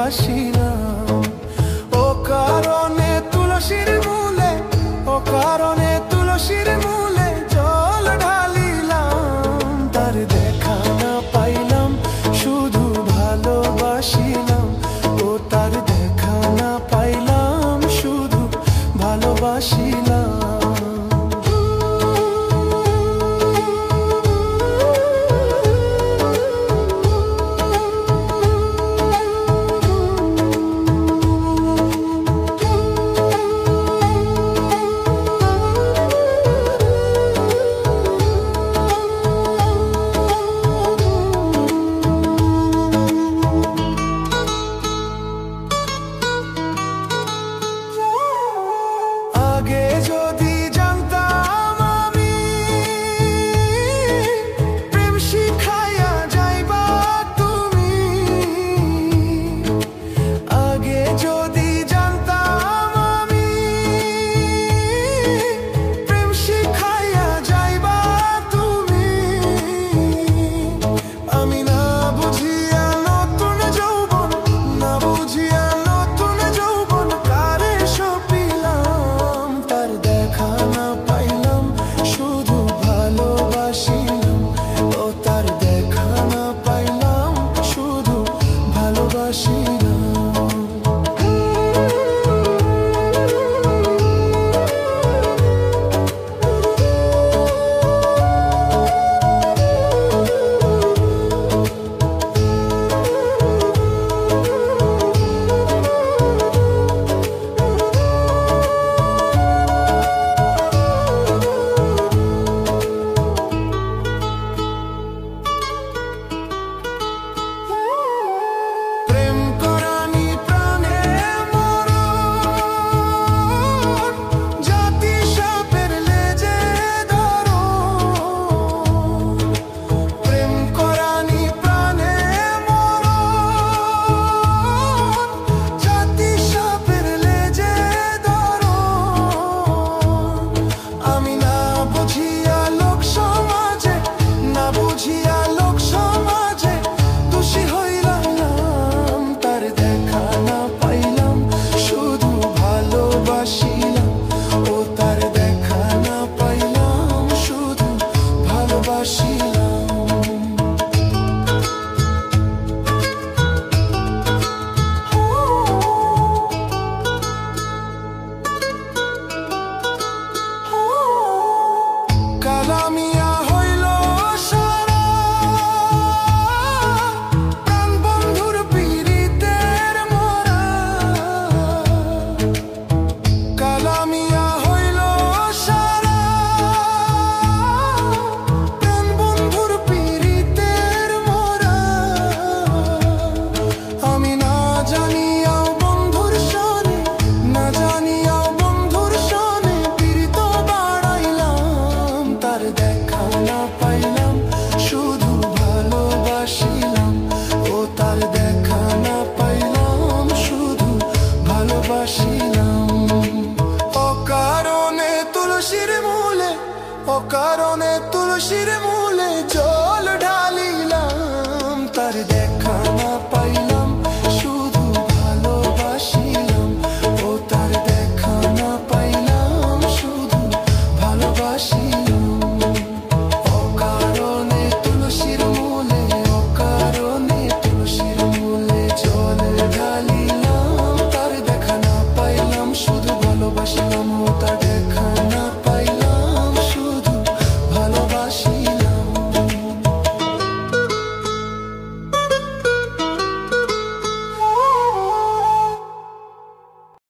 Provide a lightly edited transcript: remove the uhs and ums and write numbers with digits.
ভালোবাসিলাম। ও কারণে তুলসীর মূলে, ও কারণে তুলসীর মূলে জল ঢালিলাম। তার দেখা না পাইলাম, শুধু ভালোবাসিলাম। ও তার দেখা না পাইলাম, শুধু ভালোবাসিলাম। আগে যদি জানতাম আমি প্রেম শিখাইয়া যাইবা তুমি, আগে যদি জানতাম আমি প্রেম শিখাইয়া যাইবা তুমি, আমি না বুঝিয়া নতুন যৌবন, না বুঝিয়া নতুন যৌবন কারে সপিলাম। তার দেখা না পাইলাম, শুধু ভালোবাসিলাম। ও তার দেখা না পাইলাম, শুধু ভালোবাসিলাম। প্রেম করানি প্রাণে মরণ, জাতি সাপের লেজে ধরন। প্রেম করানি প্রাণে মরণ, জাতি সাপের লেজে ধরন। আমি না বুঝিয়া লোক সমাজে, না বুঝিয়া লোক সমাজে দোষী হইলাম। তার দেখা না পাইলাম, শুধু ভালোবাসিলাম। ও তার দেখা না পাইলাম, শুধু ভালোবাসিলাম। কালামিয়া হইল সারা, প্রাণ বন্ধুর পীড়িতের মরা। কালামিয়া হইল সারা, প্রাণ বন্ধুর পীড়িতের মরা। আমি না জানিয়াও বন্ধুর সনে, না জানিয়াও বন্ধুর সনে পীড়িত বাড়াইলাম। তার দেখা না পাইলাম, শুধু ভালোবাসিলাম। ও তার দেখা না পাইলাম, শুধু ভালোবাসিলাম। ও কারণে তুলসীর মূলে, ও কারণে তুলসীর মূলে